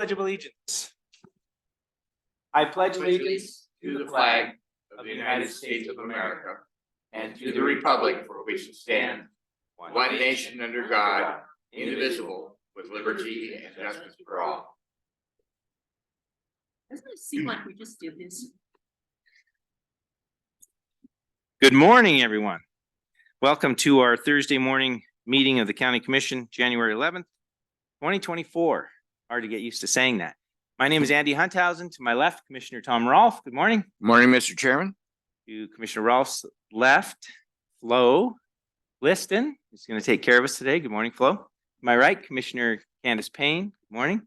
Pledge of Allegiance. I pledge allegiance to the flag of the United States of America and to the republic for which it stands, one nation under God, indivisible, with liberty and justice for all. Doesn't it seem like we just did this? Good morning, everyone. Welcome to our Thursday morning meeting of the County Commission, January 11th, 2024. Hard to get used to saying that. My name is Andy Hunthausen. To my left, Commissioner Tom Rolfe. Good morning. Morning, Mr. Chairman. To Commissioner Rolfe's left, Flo Liston is going to take care of us today. Good morning, Flo. To my right, Commissioner Candace Payne. Good morning.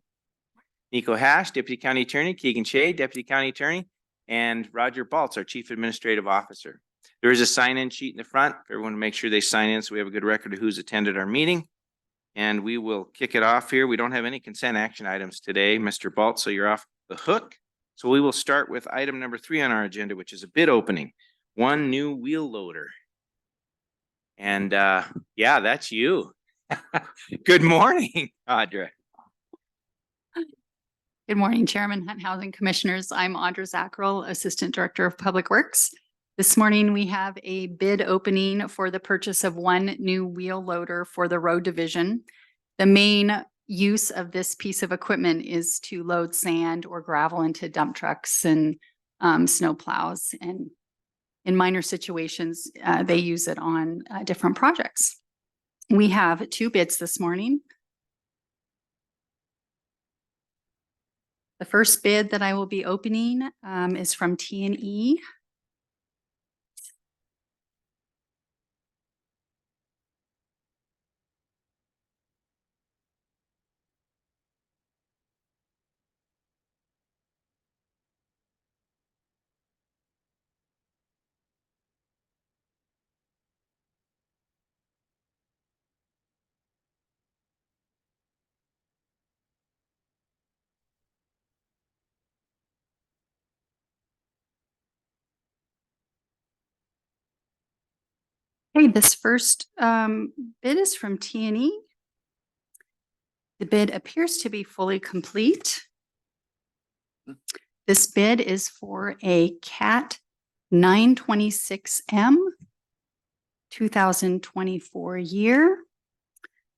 Nico Hash, Deputy County Attorney. Keegan Shea, Deputy County Attorney. And Roger Baltz, our Chief Administrative Officer. There is a sign-in sheet in the front for everyone to make sure they sign in so we have a good record of who's attended our meeting. And we will kick it off here. We don't have any consent action items today, Mr. Baltz, so you're off the hook. So we will start with item number 3 on our agenda, which is a bid opening. One new wheel loader. And yeah, that's you. Good morning, Audra. Good morning, Chairman, Housing Commissioners. I'm Audra Zackrell, Assistant Director of Public Works. This morning, we have a bid opening for the purchase of one new wheel loader for the road division. The main use of this piece of equipment is to load sand or gravel into dump trucks and snow plows. And in minor situations, they use it on different projects. We have 2 bids this morning. The first bid that I will be opening is from T&E. Okay, this first bid is from T&E. The bid appears to be fully complete. This bid is for a CAT 926M 2024 year.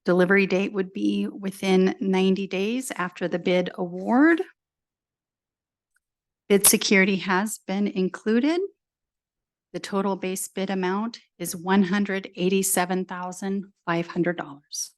Delivery date would be within 90 days after the bid award. Bid security has been included. The total base bid amount is $187,500.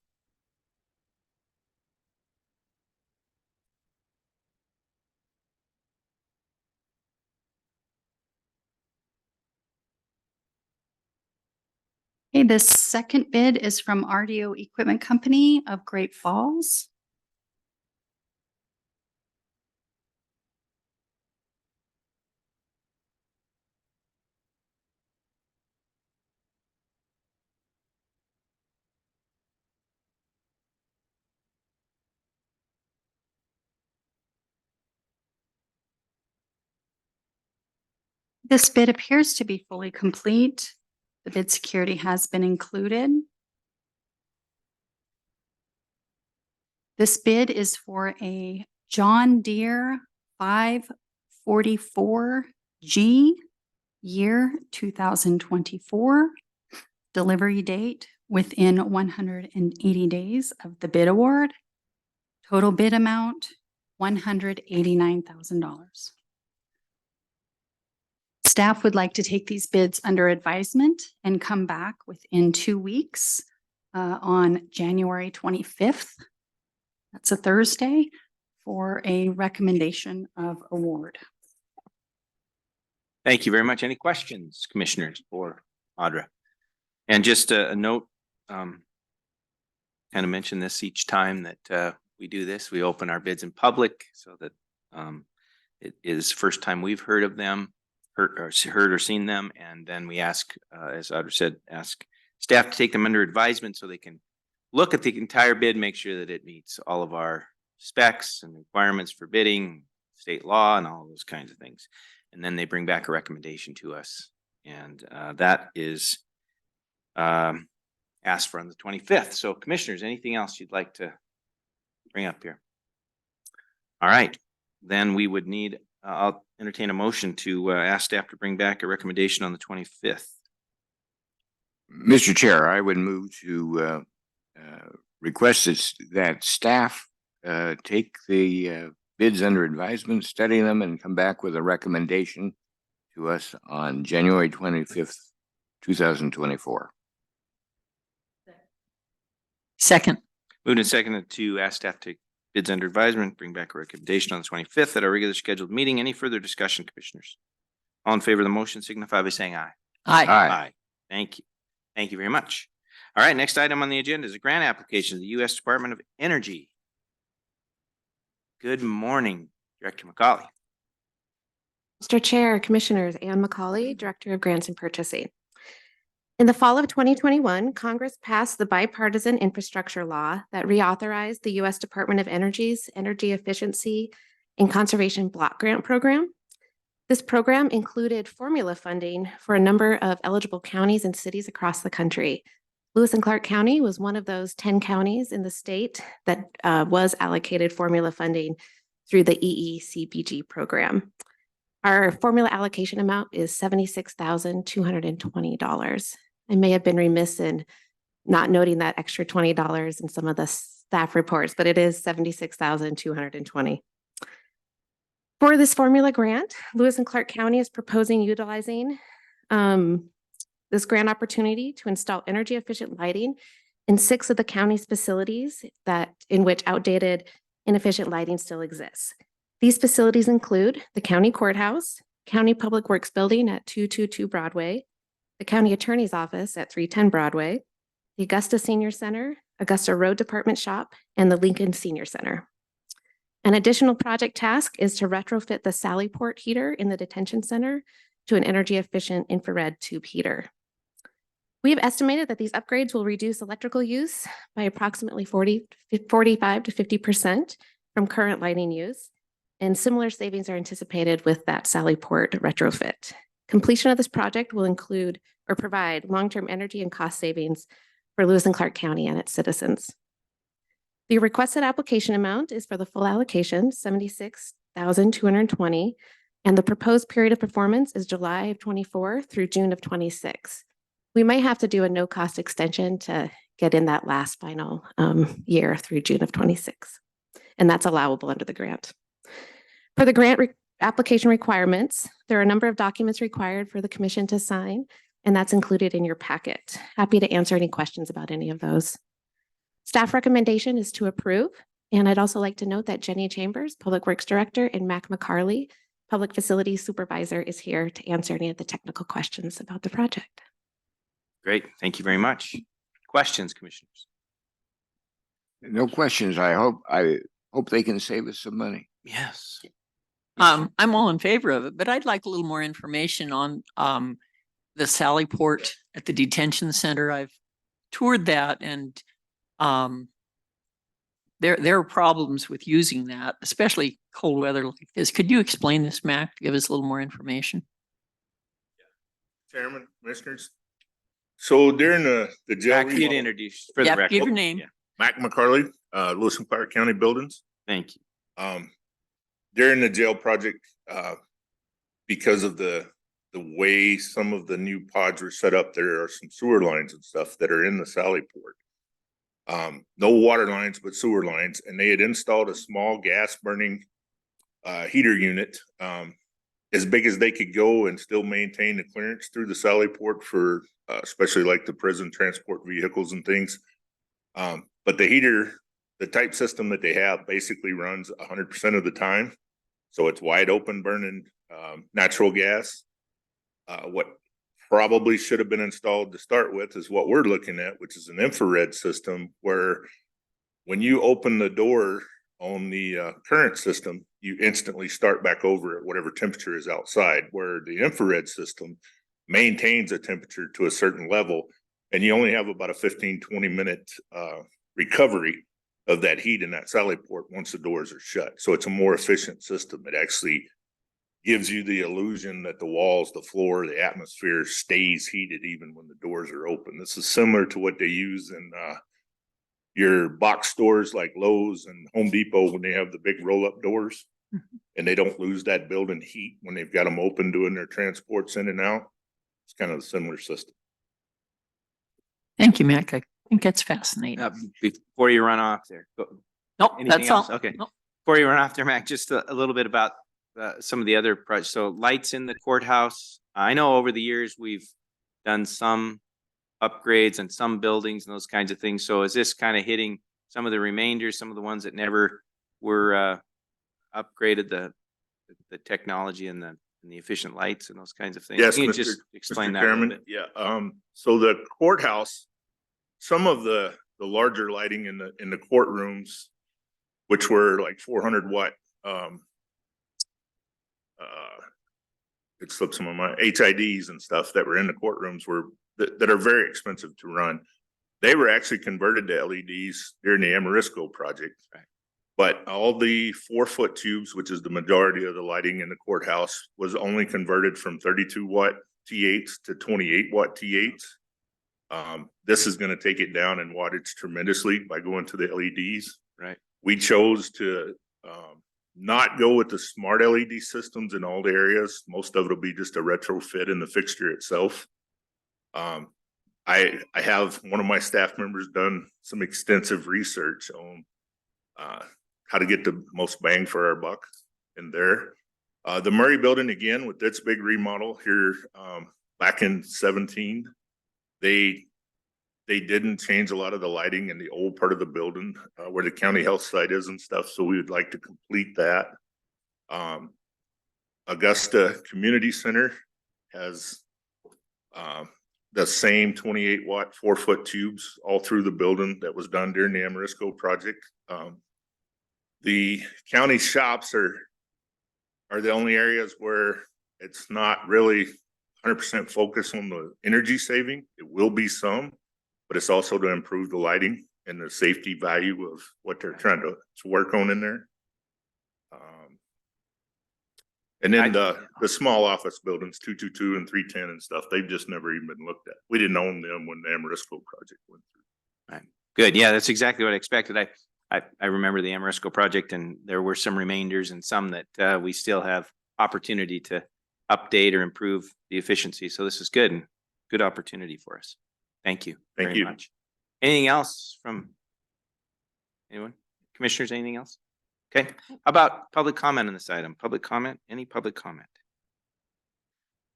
Okay, this second bid is from RDO Equipment Company of Great Falls. This bid appears to be fully complete. The bid security has been included. This bid is for a John Deere 544G year 2024. Delivery date within 180 days of the bid award. Total bid amount, $189,000. Staff would like to take these bids under advisement and come back within 2 weeks on January 25th. That's a Thursday for a recommendation of award. Thank you very much. Any questions, commissioners, for Audra? And just a note, kind of mention this each time that we do this. We open our bids in public so that it is first time we've heard of them. Heard or seen them, and then we ask, as Audra said, ask staff to take them under advisement so they can look at the entire bid, make sure that it meets all of our specs and requirements for bidding, state law, and all those kinds of things. And then they bring back a recommendation to us, and that is asked for on the 25th. So, commissioners, anything else you'd like to bring up here? All right, then we would need, I'll entertain a motion to ask staff to bring back a recommendation on the 25th. Mr. Chair, I would move to request that staff take the bids under advisement, study them, and come back with a recommendation to us on January 25th, 2024. Second. Moved and seconded to ask staff to take bids under advisement, bring back a recommendation on the 25th at our regular scheduled meeting. Any further discussion, commissioners? All in favor of the motion signify by saying aye. Aye. Thank you. Thank you very much. All right, next item on the agenda is a grant application to the U.S. Department of Energy. Good morning, Director McCauley. Mr. Chair, Commissioners, Ann McCauley, Director of Grants and Purchasing. In the fall of 2021, Congress passed the bipartisan infrastructure law that reauthorized the U.S. Department of Energy's Energy Efficiency and Conservation Block Grant Program. This program included formula funding for a number of eligible counties and cities across the country. Lewis and Clark County was one of those 10 counties in the state that was allocated formula funding through the EECBG program. Our formula allocation amount is $76,220. I may have been remiss in not noting that extra $20 in some of the staff reports, but it is $76,220. For this formula grant, Lewis and Clark County is proposing utilizing this grant opportunity to install energy efficient lighting in 6 of the county's facilities in which outdated, inefficient lighting still exists. These facilities include the county courthouse, county public works building at 222 Broadway, the county attorney's office at 310 Broadway, the Augusta Senior Center, Augusta Road Department Shop, and the Lincoln Senior Center. An additional project task is to retrofit the Sallyport heater in the detention center to an energy efficient infrared tube heater. We have estimated that these upgrades will reduce electrical use by approximately 45 to 50% from current lighting use, and similar savings are anticipated with that Sallyport retrofit. Completion of this project will include or provide long-term energy and cost savings for Lewis and Clark County and its citizens. The requested application amount is for the full allocation, $76,220, and the proposed period of performance is July of 24 through June of 26. We might have to do a no-cost extension to get in that last final year through June of 26, and that's allowable under the grant. For the grant application requirements, there are a number of documents required for the commission to sign, and that's included in your packet. Happy to answer any questions about any of those. Staff recommendation is to approve, and I'd also like to note that Jenny Chambers, Public Works Director, and Mac McCarley, Public Facilities Supervisor, is here to answer any of the technical questions about the project. Great, thank you very much. Questions, commissioners? No questions. I hope they can save us some money. Yes. I'm all in favor of it, but I'd like a little more information on the Sallyport at the detention center. I've toured that, and there are problems with using that, especially cold weather like this. Could you explain this, Mac, to give us a little more information? Chairman, Commissioners. So during the jail Mac, you'd introduce for the Yep, record. give your name. Yeah, Mac McCarley, Lewis and Clark County Buildings. thank you. During the jail project, because of the way some of the new pods were set up, there are some sewer lines and stuff that are in the Sallyport. No water lines, but sewer lines, and they had installed a small gas burning heater unit as big as they could go and still maintain the clearance through the Sallyport for especially like the prison transport vehicles and things. But the heater, the type system that they have basically runs 100% of the time. So it's wide open burning natural gas. What probably should have been installed to start with is what we're looking at, which is an infrared system where when you open the door on the current system, you instantly start back over at whatever temperature is outside, where the infrared system maintains a temperature to a certain level, and you only have about a 15-20 minute recovery of that heat in that Sallyport once the doors are shut. So it's a more efficient system. It actually gives you the illusion that the walls, the floor, the atmosphere stays heated even when the doors are open. This is similar to what they use in your box stores like Lowe's and Home Depot, when they have the big roll-up doors and they don't lose that building heat when they've got them open doing their transports in and out. It's kind of a similar system. Thank you, Mac. I think that's fascinating. Before you run off there. Nope, Anything that's all. else? Okay. Nope. Before you run off there, Mac, just a little bit about some of the other projects. So lights in the courthouse. I know over the years we've done some upgrades and some buildings and those kinds of things. So is this kind of hitting some of the remainders, some of the ones that never were upgraded, the technology and the efficient lights and those kinds of things? Yes, Can you Mr. just explain Mr. that a little Chairman. bit? Yeah. So the courthouse, some of the larger lighting in the courtrooms, which were like 400 watt, it slips my mind, HIDs and stuff that were in the courtrooms that are very expensive to run. They were actually converted to LEDs during the Amorisco project. Right. But all the 4-foot tubes, which is the majority of the lighting in the courthouse, was only converted from 32 watt T8s to 28 watt T8s. This is going to take it down in wattage tremendously by going to the LEDs. Right. We We chose to not go with the smart LED systems in all the areas. Most of it will be just a retrofit in the fixture itself. I have one of my staff members done some extensive research on how to get the most bang for our buck in there. The Murray building, again, with its big remodel here back in 17, they didn't change a lot of the lighting in the old part of the building where the county health site is and stuff. So we would like to complete that. Augusta Community Center has the same 28 watt 4-foot tubes all through the building that was done during the Amorisco project. The county shops are the only areas where it's not really 100% focused on the energy saving. It will be some, but it's also to improve the lighting and the safety value of what they're trying to work on in there. And then the small office buildings, 222 and 310 and stuff, they've just never even been looked at. We didn't own them when the Amorisco project went through. Right. Good. Yeah, that's exactly what I expected. I remember the Amorisco project, and there were some remainders and some that we still have opportunity to update or improve the efficiency. So this is good and good opportunity for us. Thank you. Thank very you. much. Anything else from anyone? Commissioners, anything else? Okay. How about public comment on this item? Public comment? Any public comment?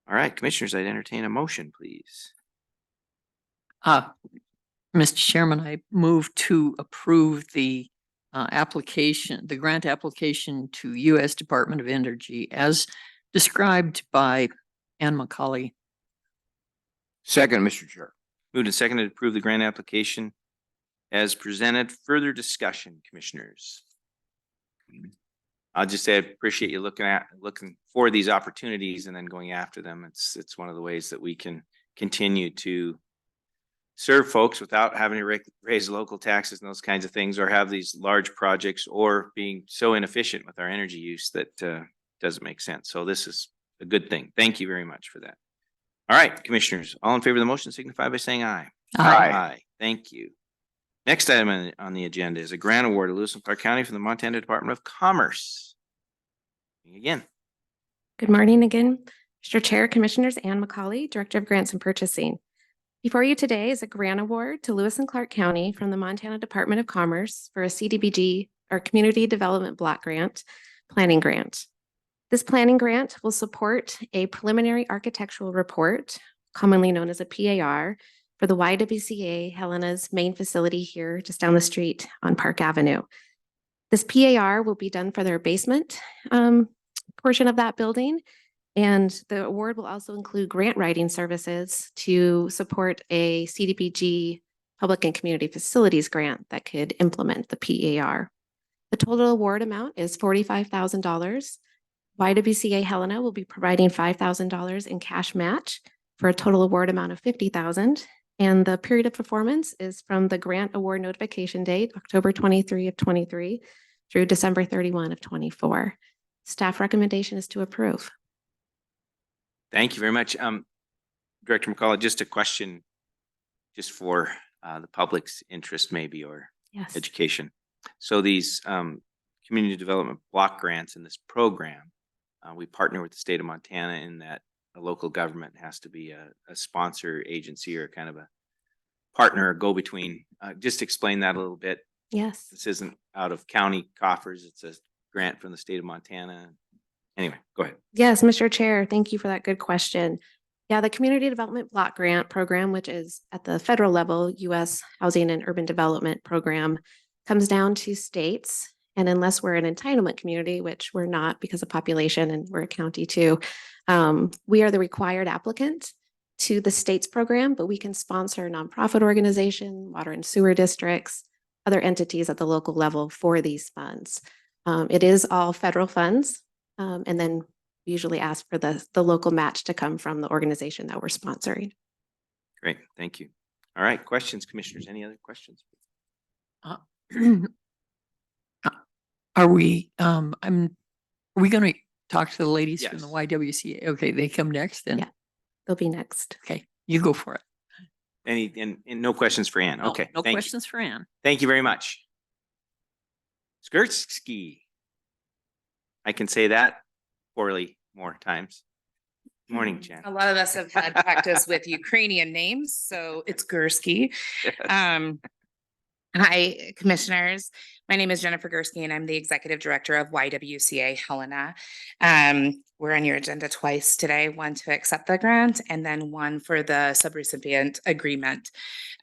All right, commissioners, I'd entertain a motion, please. Mr. Chairman, I move to approve the application, the grant application to U.S. Department of Energy as described by Ann McCauley. Second, Mr. Chair. Moved and seconded to approve the grant application as presented. Further discussion, commissioners? I'll just say I appreciate you looking for these opportunities and then going after them. It's one of the ways that we can continue to serve folks without having to raise local taxes and those kinds of things, or have these large projects, or being so inefficient with our energy use that doesn't make sense. So this is a good thing. Thank you very much for that. All right, commissioners, all in favor of the motion signify by saying aye. Aye. Thank you. Next item on the agenda is a grant award to Lewis and Clark County from the Montana Department of Commerce. Again. Good morning again, Mr. Chair, Commissioners, Ann McCauley, Director of Grants and Purchasing. Before you today is a grant award to Lewis and Clark County from the Montana Department of Commerce for a CDBG, or Community Development Block Grant, planning grant. This planning grant will support a preliminary architectural report, commonly known as a PAR, for the YWCA Helena's main facility here just down the street on Park Avenue. This PAR will be done for their basement portion of that building, and the award will also include grant writing services to support a CDBG Public and Community Facilities grant that could implement the PAR. The total award amount is $45,000. YWCA Helena will be providing $5,000 in cash match for a total award amount of $50,000. And the period of performance is from the grant award notification date, October 23 of 23 through December 31 of 24. Staff recommendation is to approve. Thank you very much. Director McCullough, just a question just for the public's interest maybe, or Yes. education. So these community development block grants in this program, we partner with the state of Montana in that a local government has to be a sponsor agency or kind of a partner or go-between. Just explain that a little bit. Yes. This isn't out of county coffers. It's a grant from the state of Montana. Anyway, go ahead. Yes, Mr. Chair, thank you for that good question. Yeah, the Community Development Block Grant Program, which is at the federal level, U.S. Housing and Urban Development Program, comes down to states. And unless we're an entitlement community, which we're not because of population and we're a county too, we are the required applicant to the state's program, but we can sponsor nonprofit organization, water and sewer districts, other entities at the local level for these funds. It is all federal funds. And then we usually ask for the local match to come from the organization that we're sponsoring. Great, thank you. All right, questions, commissioners? Any other questions? Are we going to talk to the ladies from the Yes. YWCA? Okay, they come next then. Yeah. They'll be next. Okay, you go for it. And no questions for Ann? No- Okay, No thank you. questions for Ann. Thank you very much. Skirtski. I can say that poorly more times. Morning, Jen. A lot of us have had practice with Ukrainian names, so it's Gursky. Hi, commissioners. My name is Jennifer Gursky, and I'm the executive director of YWCA Helena. We're on your agenda twice today, one to accept the grant and then one for the subrecipient agreement.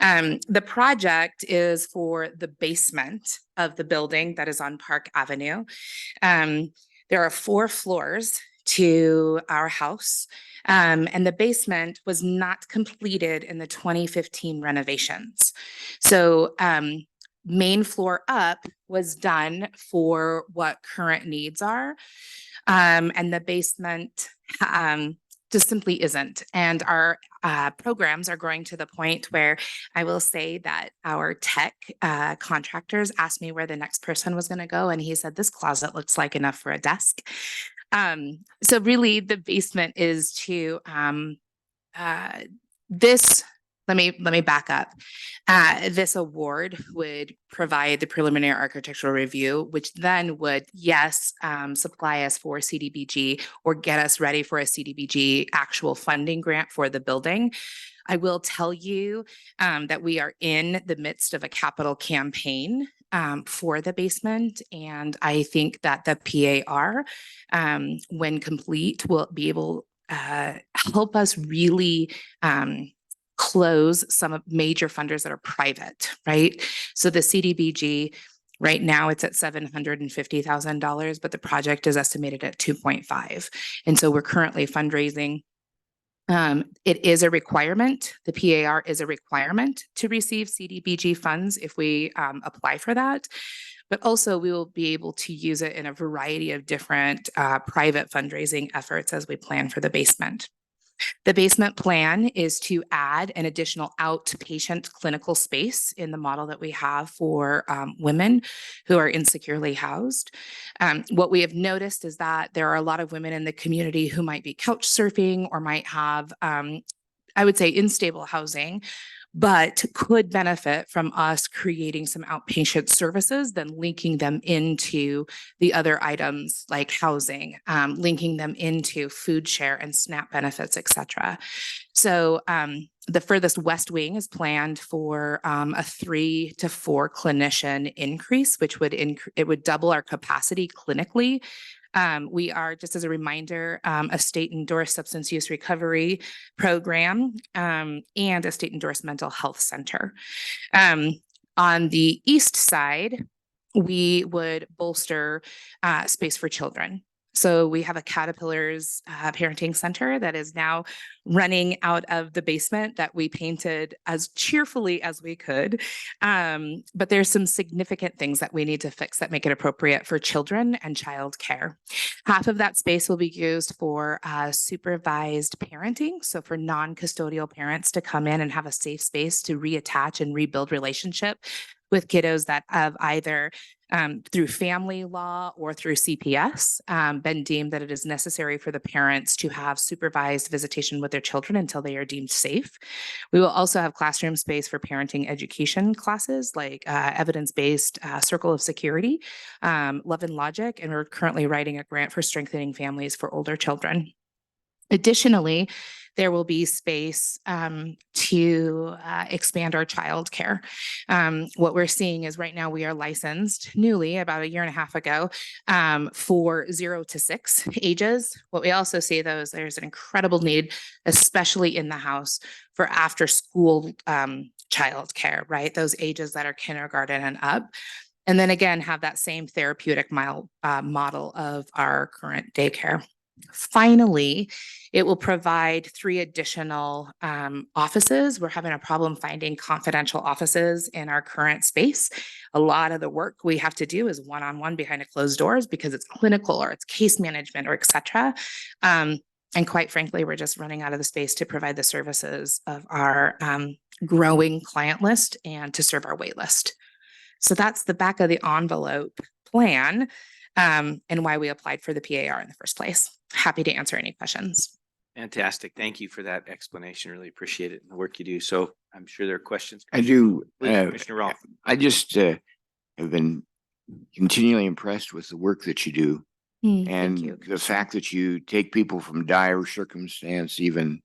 The project is for the basement of the building that is on Park Avenue. There are 4 floors to our house. And the basement was not completed in the 2015 renovations. So main floor up was done for what current needs are. And the basement just simply isn't. And our programs are growing to the point where I will say that our tech contractors asked me where the next person was going to go. And he said, this closet looks like enough for a desk. So really the basement is to this. Let me back up. This award would provide the preliminary architectural review, which then would, yes, supply us for CDBG or get us ready for a CDBG actual funding grant for the building. I will tell you that we are in the midst of a capital campaign for the basement. And I think that the PAR, when complete, will be able help us really close some of major funders that are private, right? So the CDBG, right now it's at $750,000, but the project is estimated at 2.5. And so we're currently fundraising. It is a requirement. The PAR is a requirement to receive CDBG funds if we apply for that. But also we will be able to use it in a variety of different private fundraising efforts as we plan for the basement. The basement plan is to add an additional outpatient clinical space in the model that we have for women who are insecurely housed. What we have noticed is that there are a lot of women in the community who might be couch surfing or might have, I would say, unstable housing, but could benefit from us creating some outpatient services, then linking them into the other items like housing, linking them into food share and SNAP benefits, et cetera. So the furthest west wing is planned for a 3 to 4 clinician increase, which would it would double our capacity clinically. We are, just as a reminder, a state endorsed substance use recovery program and a state endorsed mental health center. On the east side, we would bolster space for children. So we have a Caterpillar's parenting center that is now running out of the basement that we painted as cheerfully as we could. But there's some significant things that we need to fix that make it appropriate for children and child care. Half of that space will be used for supervised parenting. So for non-custodial parents to come in and have a safe space to reattach and rebuild relationship with kiddos that have either through family law or through CPS, been deemed that it is necessary for the parents to have supervised visitation with their children until they are deemed safe. We will also have classroom space for parenting education classes like evidence-based circle of security, love and logic, and we're currently writing a grant for strengthening families for older children. Additionally, there will be space to expand our childcare. What we're seeing is right now we are licensed newly about a year and a half ago for 0 to 6 ages. What we also see though is there's an incredible need, especially in the house, for after school childcare, right? Those ages that are kindergarten and up. And then again, have that same therapeutic model of our current daycare. Finally, it will provide 3 additional offices. We're having a problem finding confidential offices in our current space. A lot of the work we have to do is one-on-one behind closed doors because it's clinical or it's case management or et cetera. And quite frankly, we're just running out of the space to provide the services of our growing client list and to serve our wait list. So that's the back of the envelope plan and why we applied for the PAR in the first place. Happy to answer any questions. Fantastic. Thank you for that explanation. Really appreciate it and the work you do. So I'm sure there are questions. I do. Please, Commissioner Rolfe. I just have been continually impressed with the work that you do. Thank And you, the fact that you take people from dire circumstance, even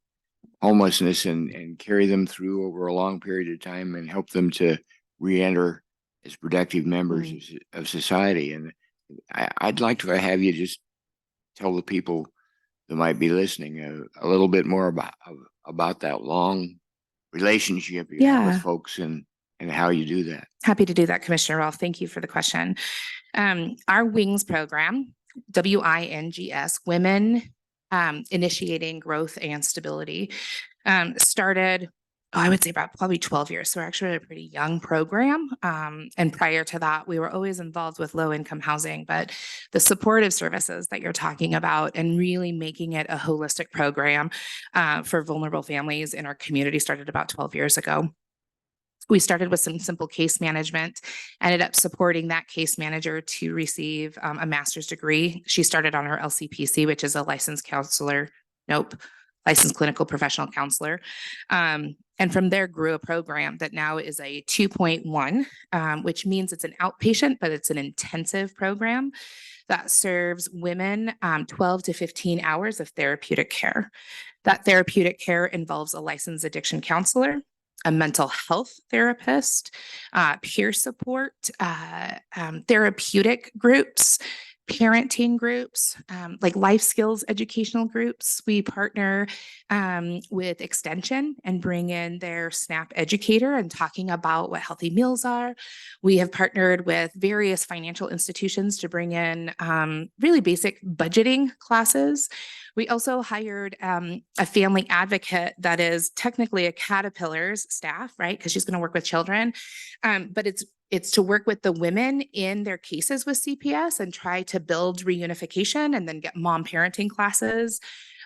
homelessness, and carry them through over a long period of time and help them to re-enter as productive members of society. And I'd like to have you just tell the people that might be listening a little bit more about that long relationship you have with folks and how you do that. Happy to do that, Commissioner Rolfe. Thank you for the question. Our WINGS program, WINGS, Women Initiating Growth and Stability, started, I would say about probably 12 years. So we're actually a pretty young program. And prior to that, we were always involved with low income housing, but the supportive services that you're talking about and really making it a holistic program for vulnerable families in our community started about 12 years ago. We started with some simple case management, ended up supporting that case manager to receive a master's degree. She started on her LCPC, which is a licensed licensed clinical professional counselor. And from there grew a program that now is a 2.1, which means it's an outpatient, but it's an intensive program that serves women 12 to 15 hours of therapeutic care. That therapeutic care involves a licensed addiction counselor, a mental health therapist, peer support, therapeutic groups, parenting groups, like life skills educational groups. We partner with Extension and bring in their SNAP educator and talking about what healthy meals are. We have partnered with various financial institutions to bring in really basic budgeting classes. We also hired a family advocate that is technically a Caterpillar's staff, right? Because she's going to work with children, but it's to work with the women in their cases with CPS and try to build reunification and then get mom parenting classes.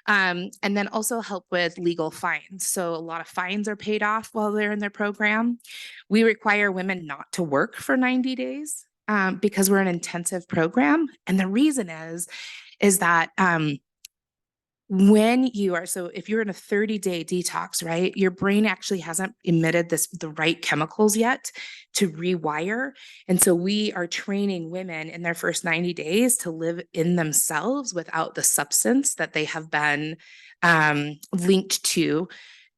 And then also help with legal fines. So a lot of fines are paid off while they're in their program. We require women not to work for 90 days because we're an intensive program. And the reason is that when you are, so if you're in a 30-day detox, right, your brain actually hasn't emitted the right chemicals yet to rewire. And so we are training women in their first 90 days to live in themselves without the substance that they have been linked to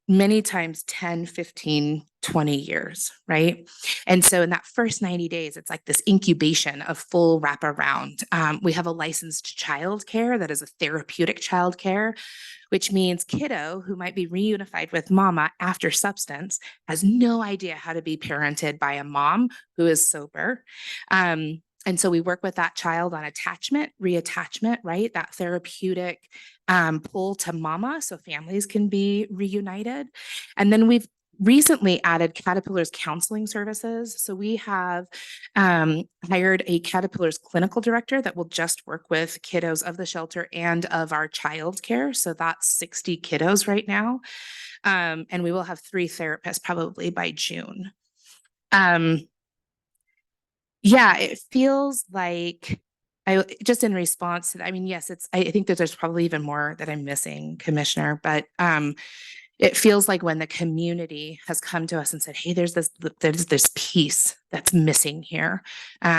many times 10, 15, 20 years, right? And so in that first 90 days, it's like this incubation of full wraparound. We have a licensed childcare that is a therapeutic childcare, which means kiddo who might be reunified with mama after substance has no idea how to be parented by a mom who is sober. And so we work with that child on attachment, reattachment, right? That therapeutic pull to mama so families can be reunited. And then we've recently added Caterpillar's counseling services. So we have hired a Caterpillar's clinical director that will just work with kiddos of the shelter and of our childcare. So that's 60 kiddos right now. And we will have 3 therapists probably by June. Yeah, it feels like just in response to that, I mean, yes, I think that there's probably even more that I'm missing, Commissioner, but it feels like when the community has come to us and said, hey, there's this piece that's missing here.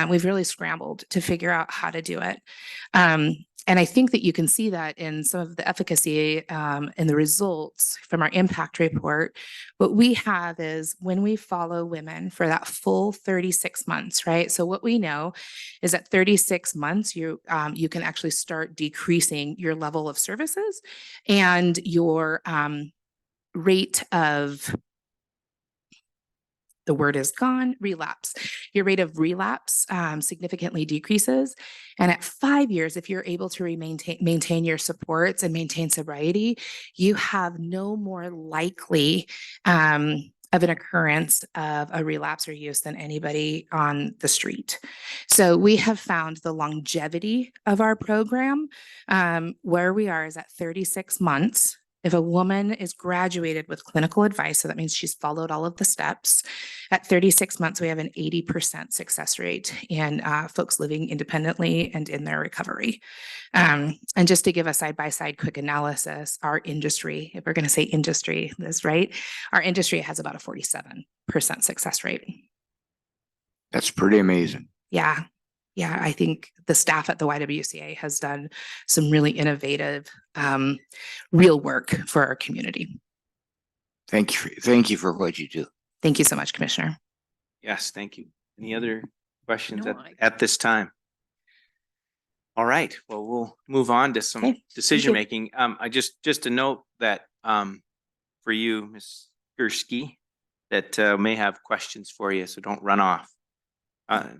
We've really scrambled to figure out how to do it. And I think that you can see that in some of the efficacy and the results from our impact report. What we have is when we follow women for that full 36 months, right? So what we know is at 36 months, you can actually start decreasing your level of services and your rate of, the word is gone, relapse. Your rate of relapse significantly decreases. And at 5 years, if you're able to maintain your supports and maintain sobriety, you have no more likely of an occurrence of a relapse or use than anybody on the street. So we have found the longevity of our program, where we are is at 36 months. If a woman is graduated with clinical advice, so that means she's followed all of the steps, at 36 months, we have an 80% success rate in folks living independently and in their recovery. And just to give a side-by-side quick analysis, our industry, if we're going to say industry, that's right, our industry has about a 47% success rate. That's pretty amazing. Yeah. Yeah, I think the staff at the YWCA has done some really innovative, real work for our community. Thank you for what you do. Thank you so much, Commissioner. Yes, thank you. Any other questions No, at this time? All right, well, we'll move on to some Okay, decision making. I just to note that for you, Ms. Gursky, that may have questions for you, so don't run off.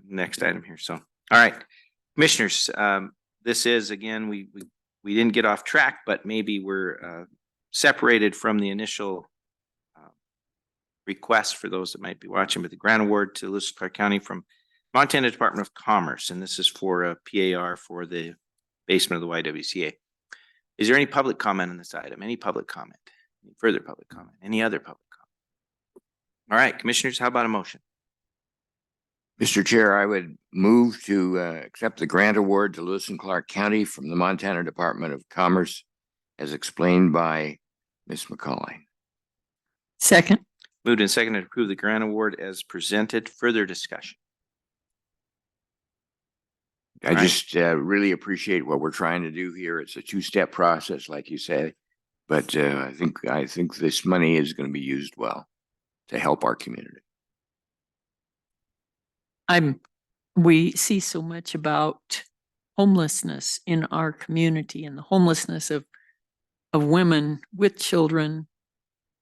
Next item here. So, all right, commissioners, this is again, we didn't get off track, but maybe we're separated from the initial request for those that might be watching, but the grant award to Lewis and Clark County from Montana Department of Commerce, and this is for a PAR for the basement of the YWCA. Is there any public comment on this item? Any public comment? Any further public comment? Any other public comment? All right, commissioners, how about a motion? Mr. Chair, I would move to accept the grant award to Lewis and Clark County from the Montana Department of Commerce as explained by Ms. McCauley. Second. Moved and seconded to approve the grant award as presented. Further discussion. I just really appreciate what we're trying to do here. It's a two-step process, like you said, but I think this money is going to be used well to help our community. We see so much about homelessness in our community and the homelessness of women with children.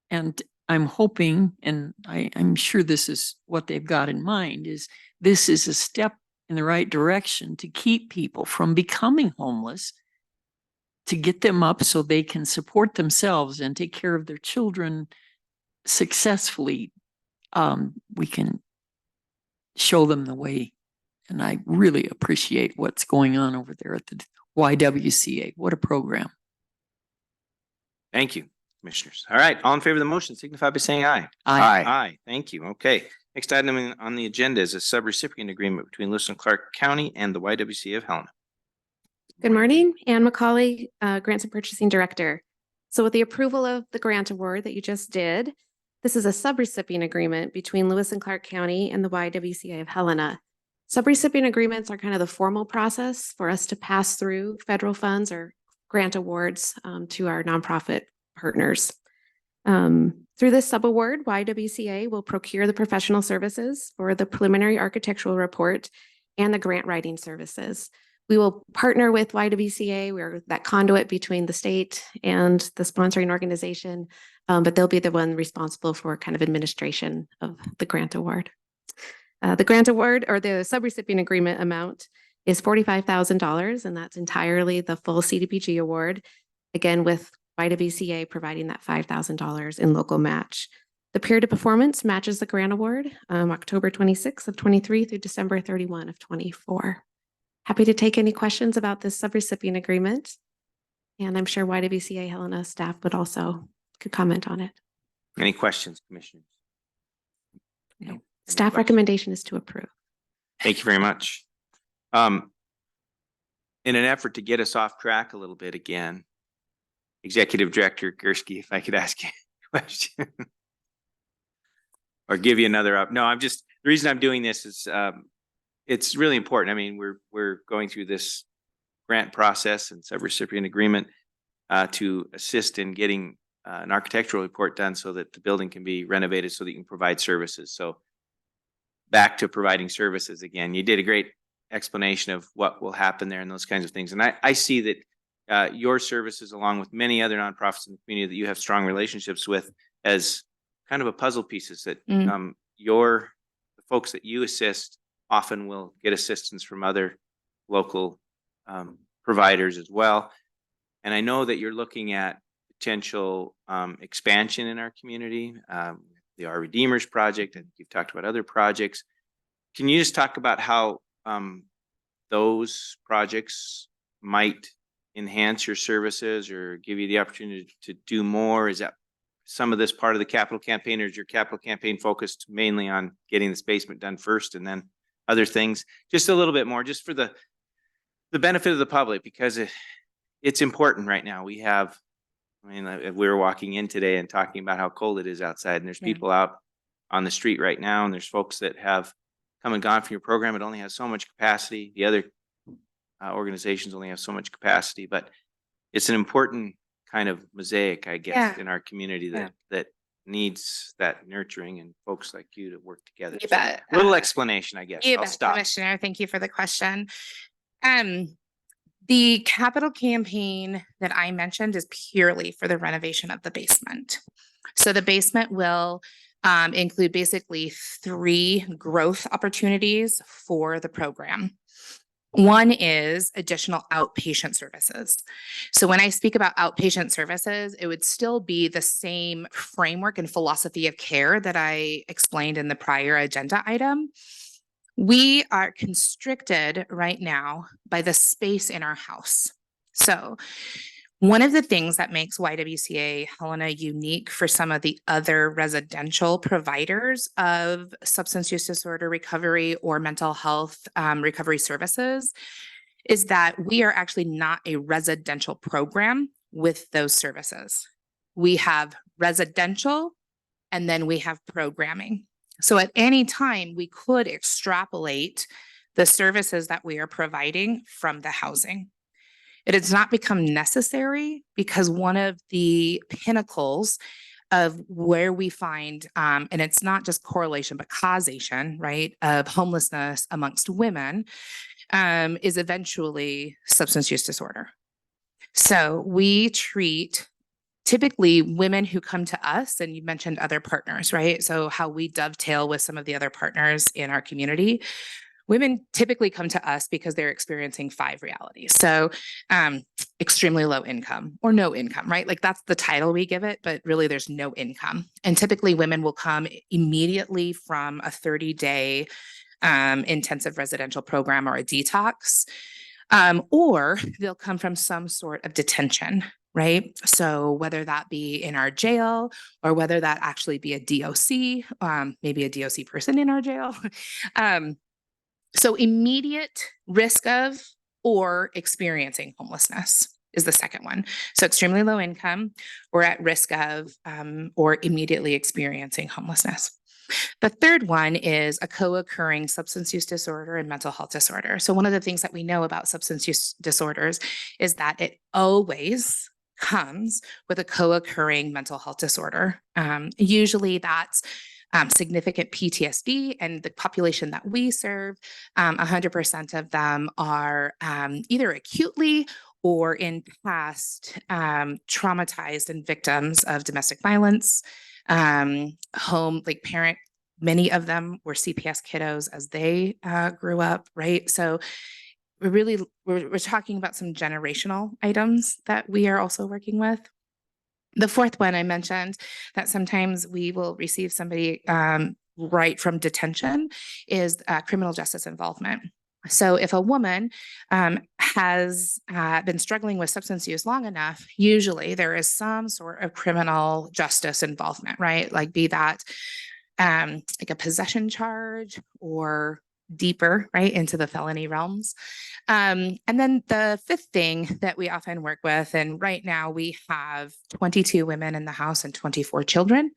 And I'm hoping, and I'm sure this is what they've got in mind, is this is a step in the right direction to keep people from becoming homeless, to get them up so they can support themselves and take care of their children successfully. We can show them the way. And I really appreciate what's going on over there at the YWCA. What a program. Thank you, commissioners. All right, all in favor of the motion signify by saying aye. Aye. Aye, thank you. Okay, next item on the agenda is a subrecipient agreement between Lewis and Clark County and the YWCA of Helena. Good morning, Ann McCauley, Grants and Purchasing Director. So with the approval of the grant award that you just did, this is a subrecipient agreement between Lewis and Clark County and the YWCA of Helena. Subrecipient agreements are kind of the formal process for us to pass through federal funds or grant awards to our nonprofit partners. Through this subaward, YWCA will procure the professional services for the preliminary architectural report and the grant writing services. We will partner with YWCA. We're that conduit between the state and the sponsoring organization, but they'll be the one responsible for kind of administration of the grant award. The grant award or the subrecipient agreement amount is $45,000, and that's entirely the full CDBG award, again, with YWCA providing that $5,000 in local match. The period of performance matches the grant award, October 26th of 23 through December 31 of 24. Happy to take any questions about this subrecipient agreement. And I'm sure YWCA Helena staff could comment on it. Any questions, commissioners? No. Staff recommendation is to approve. Thank you very much. In an effort to get us off track a little bit again, Executive Director Gursky, if I could ask you a question. Or give you another up. No, the reason I'm doing this is it's really important. I mean, we're going through this grant process and subrecipient agreement to assist in getting an architectural report done so that the building can be renovated so that you can provide services. So back to providing services again. You did a great explanation of what will happen there and those kinds of things. And I see that your services, along with many other nonprofits in the community that you have strong relationships with, as kind of a puzzle pieces that the folks that you assist often will get assistance from other local providers as well. And I know that you're looking at potential expansion in our community, the Our Redeemers project, and you've talked about other projects. Can you just talk about how those projects might enhance your services or give you the opportunity to do more? Is that some of this part of the capital campaign, or is your capital campaign focused mainly on getting this basement done first and then other things? Just a little bit more, just for the benefit of the public, because it's important right now. We were walking in today and talking about how cold it is outside, and there's people out on the street right now, and there's folks that have come and gone from your program. It only has so much capacity. The other organizations only have so much capacity, but it's an important kind of mosaic, I guess, in our community that needs that nurturing and folks like you to work together. You bet. Little explanation, I guess. I'll stop. Commissioner, thank you for the question. The capital campaign that I mentioned is purely for the renovation of the basement. So the basement will include basically 3 growth opportunities for the program. One is additional outpatient services. So when I speak about outpatient services, it would still be the same framework and philosophy of care that I explained in the prior agenda item. We are constricted right now by the space in our house. So one of the things that makes YWCA Helena unique for some of the other residential providers of substance use disorder recovery or mental health recovery services is that we are actually not a residential program with those services. We have residential and then we have programming. So at any time, we could extrapolate the services that we are providing from the housing. It has not become necessary because one of the pinnacles of where we find, and it's not just correlation, but causation, right, of homelessness amongst women is eventually substance use disorder. So we treat typically women who come to us, and you mentioned other partners, right? So how we dovetail with some of the other partners in our community. Women typically come to us because they're experiencing 5 realities. So extremely low income or no income, right? Like that's the title we give it, but really there's no income. And typically women will come immediately from a 30-day intensive residential program or a detox, or they'll come from some sort of detention, right? So whether that be in our jail or whether that actually be a DOC, maybe a DOC person in our jail. So immediate risk of or experiencing homelessness is the second one. So extremely low income or at risk of or immediately experiencing homelessness. The third one is a co-occurring substance use disorder and mental health disorder. So one of the things that we know about substance use disorders is that it always comes with a co-occurring mental health disorder. Usually that's significant PTSD, and the population that we serve, 100% of them are either acutely or in past traumatized and victims of domestic violence, many of them were CPS kiddos as they grew up, right? So we're talking about some generational items that we are also working with. The fourth one I mentioned that sometimes we will receive somebody right from detention is criminal justice involvement. So if a woman has been struggling with substance use long enough, usually there is some sort of criminal justice involvement, right? Like be that like a possession charge or deeper, right, into the felony realms. And then the fifth thing that we often work with, and right now we have 22 women in the house and 24 children,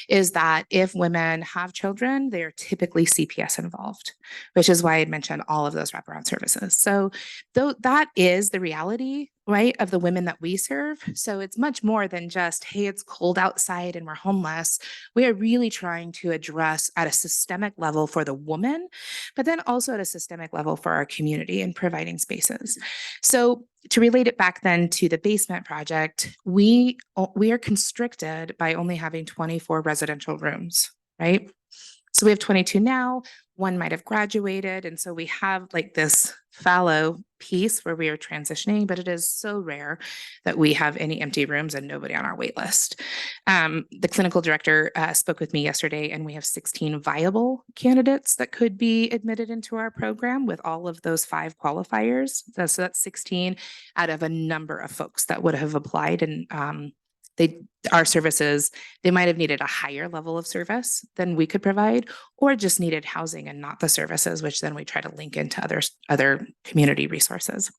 is that if women have children, they are typically CPS involved, which is why I mentioned all of those wraparound services. So though that is the reality, right, of the women that we serve. So it's much more than just, hey, it's cold outside and we're homeless. We are really trying to address at a systemic level for the woman, but then also at a systemic level for our community and providing spaces. So to relate it back then to the basement project, we are constricted by only having 24 residential rooms, right? So we have 22 now, one might have graduated. And so we have like this fallow piece where we are transitioning, but it is so rare that we have any empty rooms and nobody on our wait list. The clinical director spoke with me yesterday, and we have 16 viable candidates that could be admitted into our program with all of those 5 qualifiers. So that's 16 out of a number of folks that would have applied, and our services, they might have needed a higher level of service than we could provide, or just needed housing and not the services, which then we try to link into other community resources.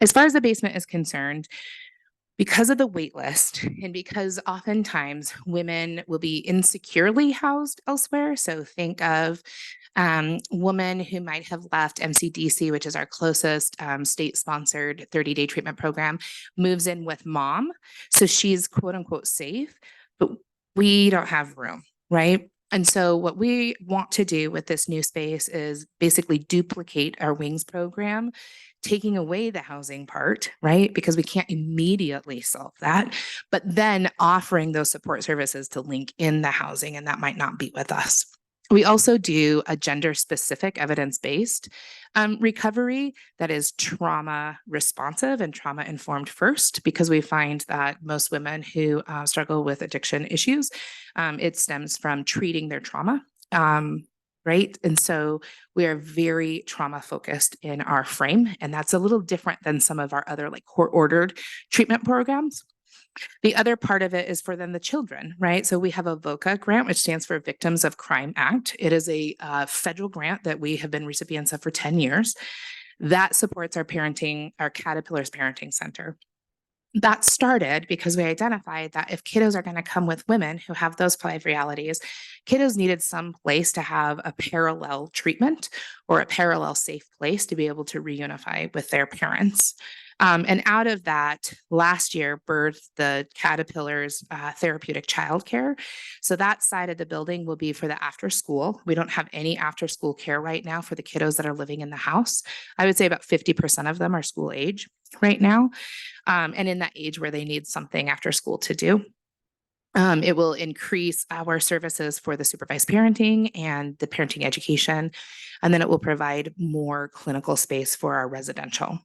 As far as the basement is concerned, because of the wait list and because oftentimes women will be insecurely housed elsewhere. So think of woman who might have left MCDC, which is our closest state-sponsored 30-day treatment program, moves in with mom. So she's quote unquote safe, but we don't have room, right? And so what we want to do with this new space is basically duplicate our WINGS program, taking away the housing part, right? Because we can't immediately solve that, but then offering those support services to link in the housing, and that might not be with us. We also do a gender-specific evidence-based recovery that is trauma responsive and trauma informed first, because we find that most women who struggle with addiction issues, it stems from treating their trauma. Right. And so we are very trauma focused in our frame. And that's a little different than some of our other like court ordered treatment programs. The other part of it is for then the children, right? So we have a VOCA grant, which stands for Victims of Crime Act. It is a federal grant that we have been recipients of for 10 years. That supports our parenting, our Caterpillar's Parenting Center. That started because we identified that if kiddos are going to come with women who have those 5 realities, kiddos needed some place to have a parallel treatment or a parallel safe place to be able to reunify with their parents. And out of that, last year birthed the Caterpillar's therapeutic childcare. So that side of the building will be for the after school. We don't have any after school care right now for the kiddos that are living in the house. I would say about 50% of them are school age right now, and in that age where they need something after school to do. It will increase our services for the supervised parenting and the parenting education, and then it will provide more clinical space for our residential.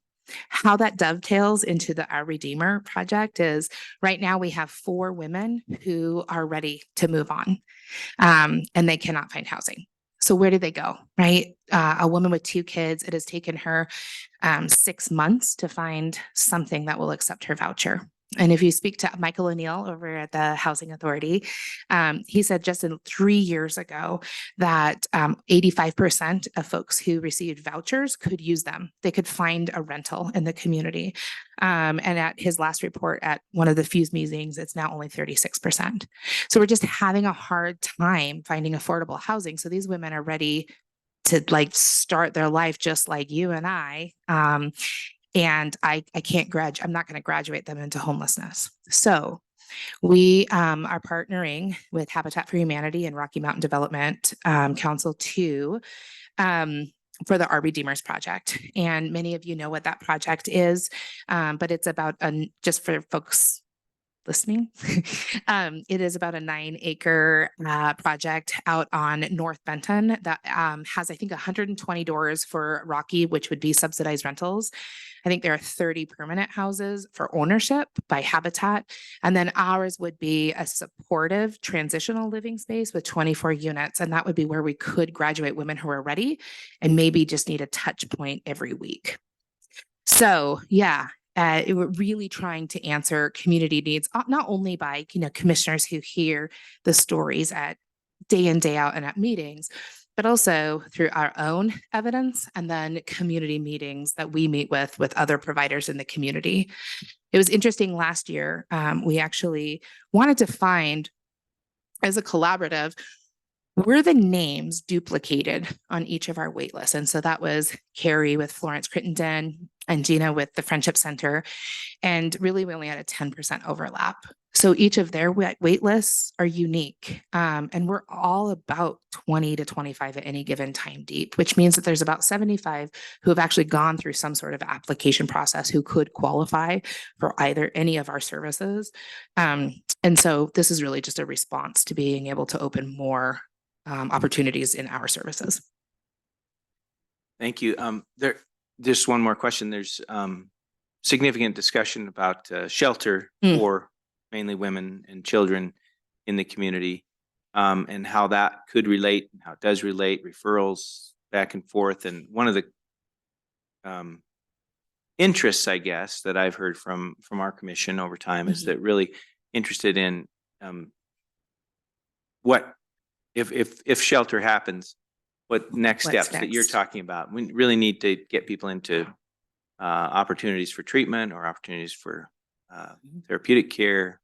How that dovetails into Our Redeemer project is right now we have 4 women who are ready to move on, and they cannot find housing. So where do they go, right? A woman with 2 kids, it has taken her 6 months to find something that will accept her voucher. And if you speak to Michael O'Neill over at the Housing Authority, he said just in 3 years ago that 85% of folks who received vouchers could use them. They could find a rental in the community. And at his last report at one of the Fuse meetings, it's now only 36%. So we're just having a hard time finding affordable housing. So these women are ready to like start their life just like you and I. And I can't I'm not going to graduate them into homelessness. So we are partnering with Habitat for Humanity and Rocky Mountain Development Council for the Our Redeemers project. And many of you know what that project is, but it's about, just for folks listening, it is about a 9-acre project out on North Benton that has, I think, 120 doors for Rocky, which would be subsidized rentals. I think there are 30 permanent houses for ownership by Habitat. And then ours would be a supportive transitional living space with 24 units. And that would be where we could graduate women who are ready and maybe just need a touch point every week. So yeah, we're really trying to answer community needs, not only by, commissioners who hear the stories at day in, day out and at meetings, but also through our own evidence and then community meetings that we meet with other providers in the community. It was interesting last year, we actually wanted to find, as a collaborative, were the names duplicated on each of our wait lists? And so that was Carrie with Florence Crittenden and Gina with the Friendship Center. And really, we only had a 10% overlap. So each of their wait lists are unique. And we're all about 20 to 25 at any given time deep, which means that there's about 75 who have actually gone through some sort of application process who could qualify for either any of our services. And so this is really just a response to being able to open more opportunities in our services. Thank you. Just one more question. There's significant discussion about shelter for mainly women and children in the community, and how that could relate, and how it does relate, referrals back and forth. And one of the interests, I guess, that I've heard from our commission over time is that really interested in what if shelter happens, what next What's steps that you're next? talking about. We really need to get people into opportunities for treatment or opportunities for therapeutic care,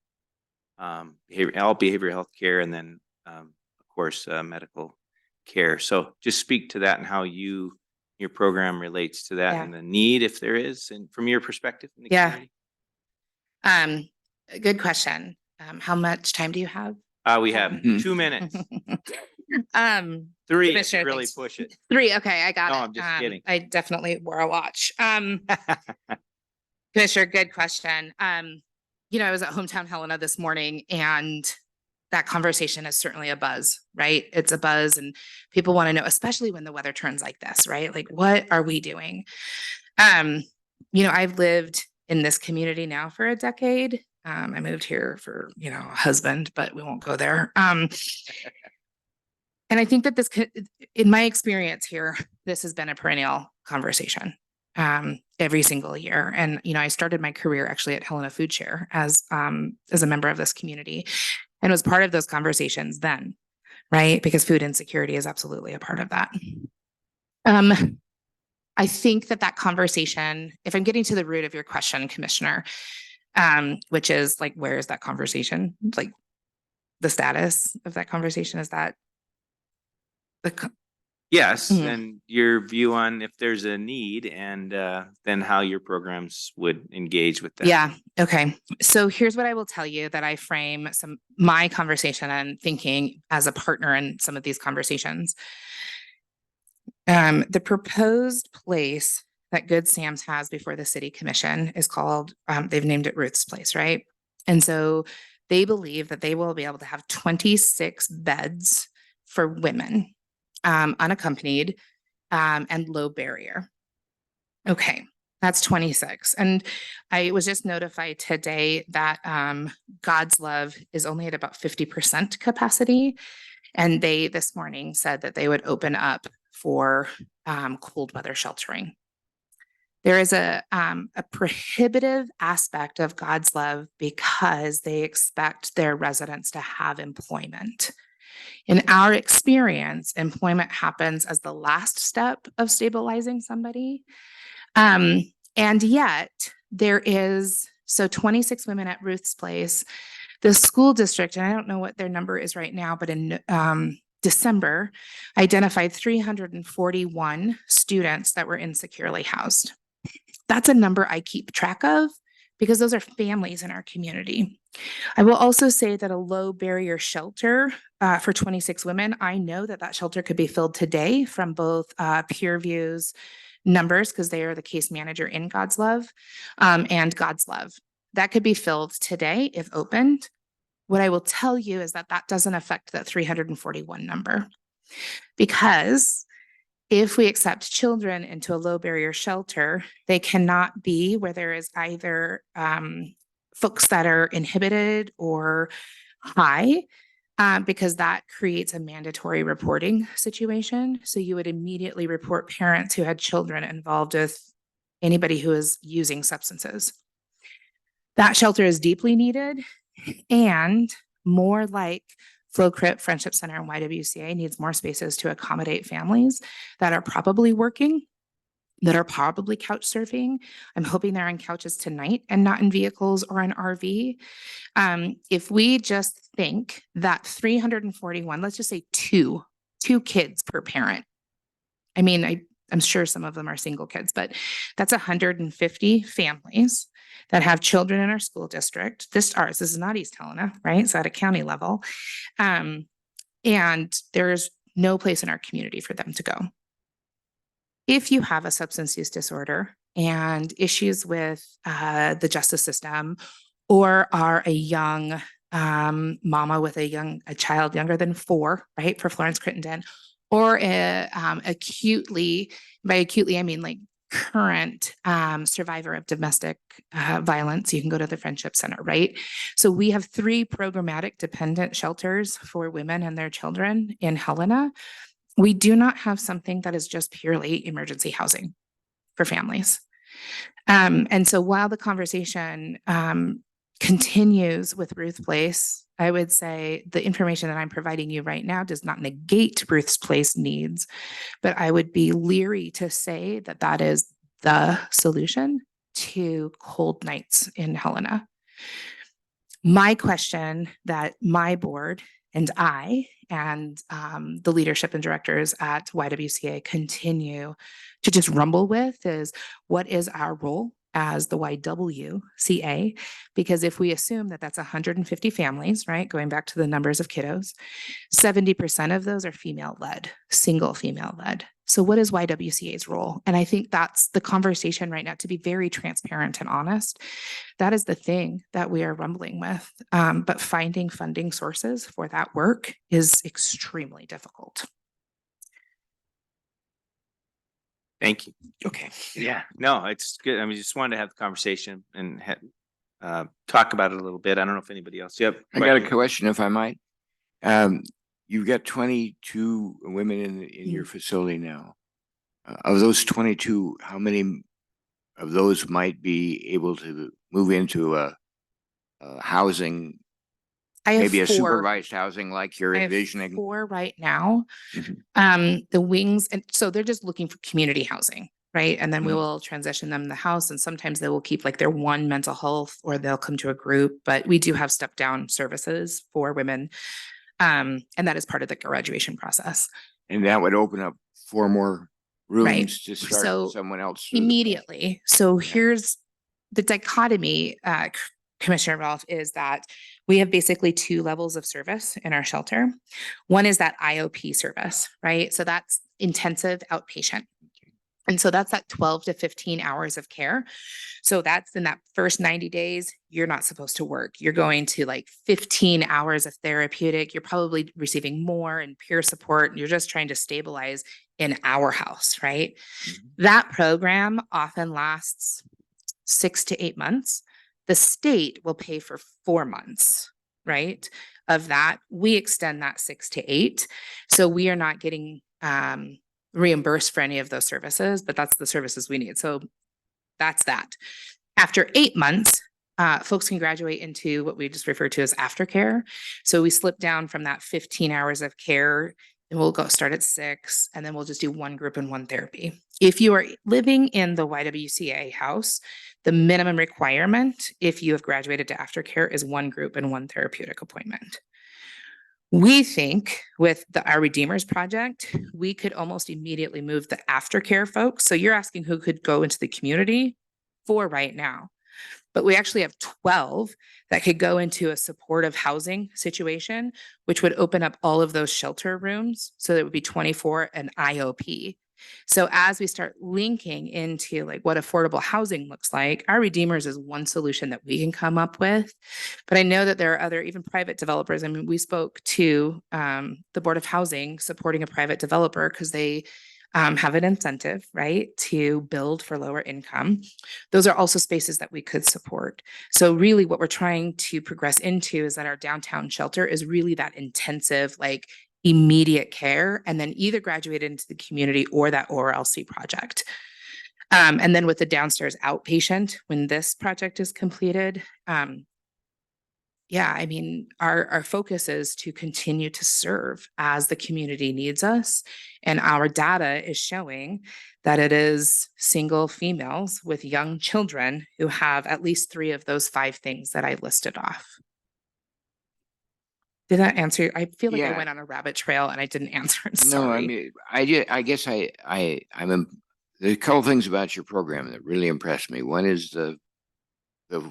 behavioral health care, and then of course medical care. So just speak to that and how your program relates to that, Yeah. and the need, if there is, and from your perspective in the Yeah. community. Good question. How much time do you have? We have Um, 2 minutes, 3 3 if Commissioner, you really thanks. push it. Okay, I got No, it. I'm just kidding. I definitely wore a watch. Commissioner, good question. I was at Hometown Helena this morning, and that conversation is certainly a buzz, right? It's a buzz, and people want to know, especially when the weather turns like this, right? Like, what are we doing? I've lived in this community now for a decade. I moved here for, a husband, but we won't go there. And I think that in my experience here, this has been a perennial conversation every single year. And, I started my career actually at Helena Food Share as a member of this community, and was part of those conversations then, right? Because food insecurity is absolutely a part of that. I think that conversation, if I'm getting to the root of your question, Commissioner, which is like, where is that conversation? Like, the status of that conversation, is that Yes, Mhm. and your view on if there's a need, and then how your programs would engage with that. Yeah. Okay. So here's what I will tell you that I frame my conversation and thinking as a partner in some of these conversations. The proposed place that Good Sam's has before the city commission is called, they've named it Ruth's Place, right? And so they believe that they will be able to have 26 beds for women, unaccompanied, and low barrier. Okay, that's 26. And I was just notified today that God's Love is only at about 50% capacity. And they this morning said that they would open up for cold weather sheltering. There is a prohibitive aspect of God's Love because they expect their residents to have employment. In our experience, employment happens as the last step of stabilizing somebody. And yet there is, 26 women at Ruth's Place. The school district, and I don't know what their number is right now, but in December, identified 341 students that were insecurely housed. That's a number I keep track of because those are families in our community. I will also say that a low barrier shelter for 26 women, I know that shelter could be filled today from both Peerview's numbers, because they are the case manager in God's Love, and God's Love. That could be filled today if opened. What I will tell you is that doesn't affect that 341 number, because if we accept children into a low barrier shelter, they cannot be where there is either folks that are inhibited or high, because that creates a mandatory reporting situation. So you would immediately report parents who had children involved with anybody who is using substances. That shelter is deeply needed and more like Flow Crypt, Friendship Center, and YWCA needs more spaces to accommodate families that are probably working, that are probably couch surfing. I'm hoping they're on couches tonight and not in vehicles or an RV. If we just think that 341, let's just say two kids per parent. I mean, I'm sure some of them are single kids, but that's 150 families that have children in our school district. This is not East Helena, right? It's at a county level. And there's no place in our community for them to go. If you have a substance use disorder and issues with the justice system, or are a young mama with a child younger than 4, right, for Florence Crittenden, or acutely, by acutely, I mean like current survivor of domestic violence, you can go to the Friendship Center, right? So we have 3 programmatic dependent shelters for women and their children in Helena. We do not have something that is just purely emergency housing for families. And so while the conversation continues with Ruth Place, I would say the information that I'm providing you right now does not negate Ruth's Place needs, but I would be leery to say that that is the solution to cold nights in Helena. My question that my board and I and the leadership and directors at YWCA continue to just rumble with is, what is our role as the YWCA? Because if we assume that that's 150 families, right, going back to the numbers of kiddos, 70% of those are female-led, single female-led. So what is YWCA's role? And I think that's the conversation right now, to be very transparent and honest. That is the thing that we are rumbling with. But finding funding sources for that work is extremely difficult. Thank you. Okay. Yeah, no, it's good. I mean, just wanted to have the conversation and talk about it a little bit. I don't know if anybody else. Yep. I got a question, if I might. You've got 22 women in your facility now. Of those 22, how many of those might be able to move into a housing, I have maybe a 4. supervised housing like you're I have envisioning? 4 right now. Mhm. The wings, and so they're just looking for community housing, right? And then we Mhm. will transition them to the house, and sometimes they will keep like their one mental health, or they'll come to a group. But we do have step down services for women, and that is part of the graduation process. And that would open up 4 more Right. rooms to start So someone else through the- Immediately. So here's the dichotomy, Commissioner Rolfe, is that we have basically 2 levels of service in our shelter. One is that IOP service, right? So that's intensive outpatient. And so that's that 12 to 15 hours of care. So that's in that first 90 days, you're not supposed to work. You're going to like 15 hours of therapeutic. You're probably receiving more and peer support. And you're just trying to stabilize in our house, right? That program often lasts 6 to 8 months. The state will pay for 4 months, right? Of that, we extend that 6 to 8. So we are not getting reimbursed for any of those services, but that's the services we need. So that's that. After 8 months, folks can graduate into what we just refer to as aftercare. So we slip down from that 15 hours of care, and we'll go start at 6, and then we'll just do 1 group and 1 therapy. If you are living in the YWCA house, the minimum requirement, if you have graduated to aftercare, is 1 group and 1 therapeutic appointment. We think with our Redeemers project, we could almost immediately move the aftercare folks. So you're asking who could go into the community? 4 right now. But we actually have 12 that could go into a supportive housing situation, which would open up all of those shelter rooms. So that would be 24 and IOP. So as we start linking into like what affordable housing looks like, our Redeemers is one solution that we can come up with. But I know that there are other, even private developers. I mean, we spoke to the Board of Housing supporting a private developer because they have an incentive, right, to build for lower income. Those are also spaces that we could support. So really what we're trying to progress into is that our downtown shelter is really that intensive, like immediate care, and then either graduate into the community or that ORLC project. And then with the downstairs outpatient, when this project is completed, Yeah, I mean, our focus is to continue to serve as the community needs us. And our data is showing that it is single females with young children who have at least 3 of those 5 things that I listed off. Did that answer? I feel like I Yeah. went on a rabbit trail and I didn't answer. I'm No, I sorry. mean, I guess there's a couple things about your program that really impressed me. One is the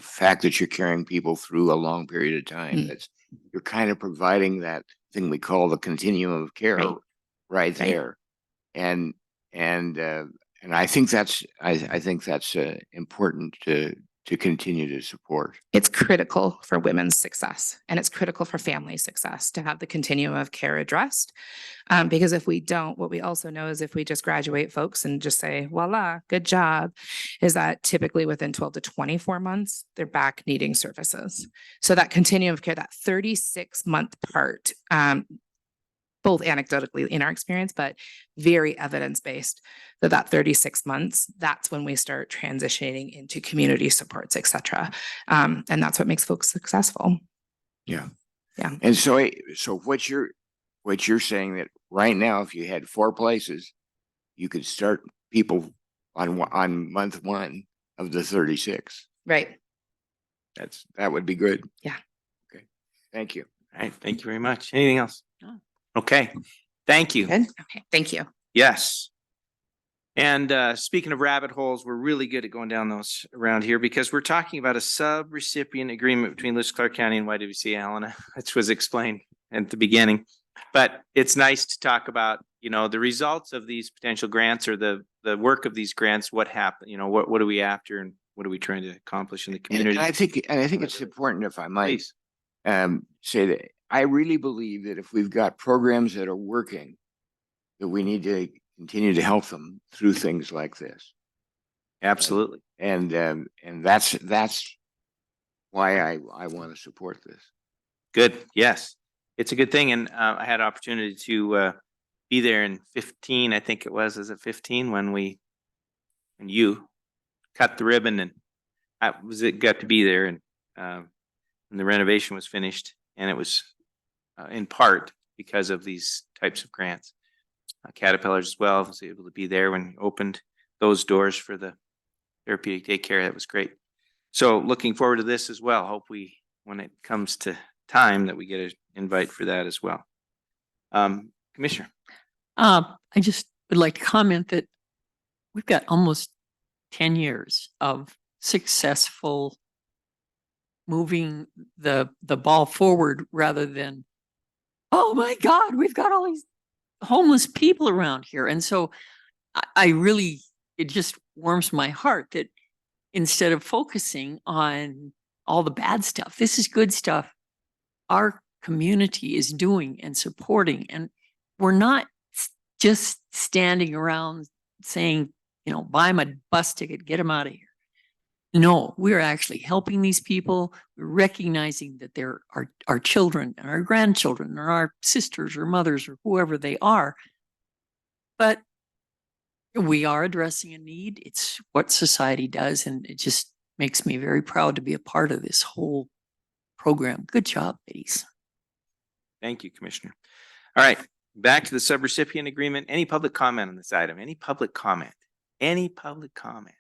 fact that you're carrying people through a long period of time. Mm. That's, you're kind of providing that thing we call the continuum of care Right. right there. And I think I think that's important to continue to support. It's critical for women's success and it's critical for family success to have the continuum of care addressed. Because if we don't, what we also know is if we just graduate folks and just say, voila, good job, is that typically within 12 to 24 months, they're back needing services. So that continuum of care, that 36-month part, both anecdotally in our experience, but very evidence-based, that 36 months, that's when we start transitioning into community supports, et cetera. And that's what makes folks successful. Yeah. Yeah. And so what you're saying that right now, if you had 4 places, you could start people on month 1 of the 36. Right. That would be good. Yeah. Okay. Thank you. All right, thank you very much. Anything else? No. Okay, thank you. Good. Okay. Thank you. Yes. And speaking of rabbit holes, we're really good at going down those around here because we're talking about a sub-recipient agreement between Lewis Clark County and YWCA Helena, which was explained at the beginning. But it's nice to talk about, the results of these potential grants or the work of these grants, what happened, what are we after and what are we trying to accomplish in the community? And I think it's important, if I might, Please. say that I really believe that if we've got programs that are working, that we need to continue to help them through things like this. Absolutely. And that's why I want to support this. Good. Yes, it's a good thing. And I had opportunity to be there in 15, I think it was, is it 15 when you cut the ribbon and got to be there and when the renovation was finished, and it was in part because of these types of grants. Caterpillars as well was able to be there when opened those doors for the therapeutic daycare. That was great. So looking forward to this as well. Hope when it comes to time, that we get an invite for that as well. Commissioner. I just would like to comment that we've got almost 10 years of successful moving the ball forward rather than, oh my God, we've got all these homeless people around here. And so I really, it just warms my heart that instead of focusing on all the bad stuff, this is good stuff our community is doing and supporting. And we're not just standing around saying, buy them a bus ticket, get them out of here. No, we're actually helping these people. We're recognizing that they're our children and our grandchildren or our sisters or mothers or whoever they are. But we are addressing a need. It's what society does. And it just makes me very proud to be a part of this whole program. Good job, ladies. Thank you, Commissioner. All right, back to the subrecipient agreement. Any public comment on this item? Any public comment? Any public comment?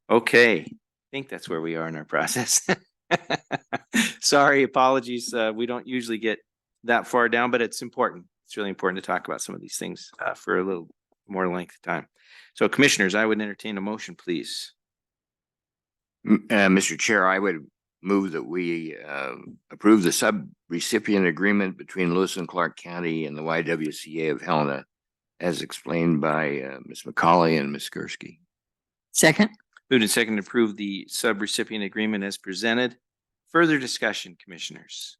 Okay, I think that's where we are in our process. Sorry, apologies. We don't usually get that far down, but it's important. It's really important to talk about some of these things for a little more length of time. So commissioners, I would entertain a motion, please. Mr. Chair, I would move that we approve the sub-recipient agreement between Lewis and Clark County and the YWCA of Helena as explained by Ms. McCauley and Ms. Gursky. Second. Moved and second to approve the sub-recipient agreement as presented. Further discussion, commissioners?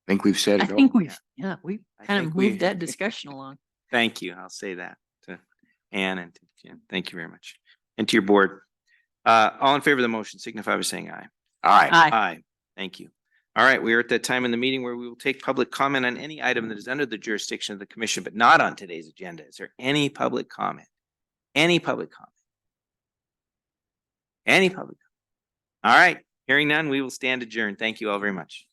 I think we've said I it think all. we I kind think of we- moved that discussion along. Thank you. I'll say that to Ann and to Jen. Thank you very much. And to your board. All in favor of the motion signify by saying aye. Aye. Aye. Thank you. All right, we are at that time in the meeting where we will take public comment on any item that is under the jurisdiction of the commission, but not on today's agenda. Is there any public comment? Any public comment? Any public comment? All right, Hearing none, we will stand adjourned. Thank you all very much.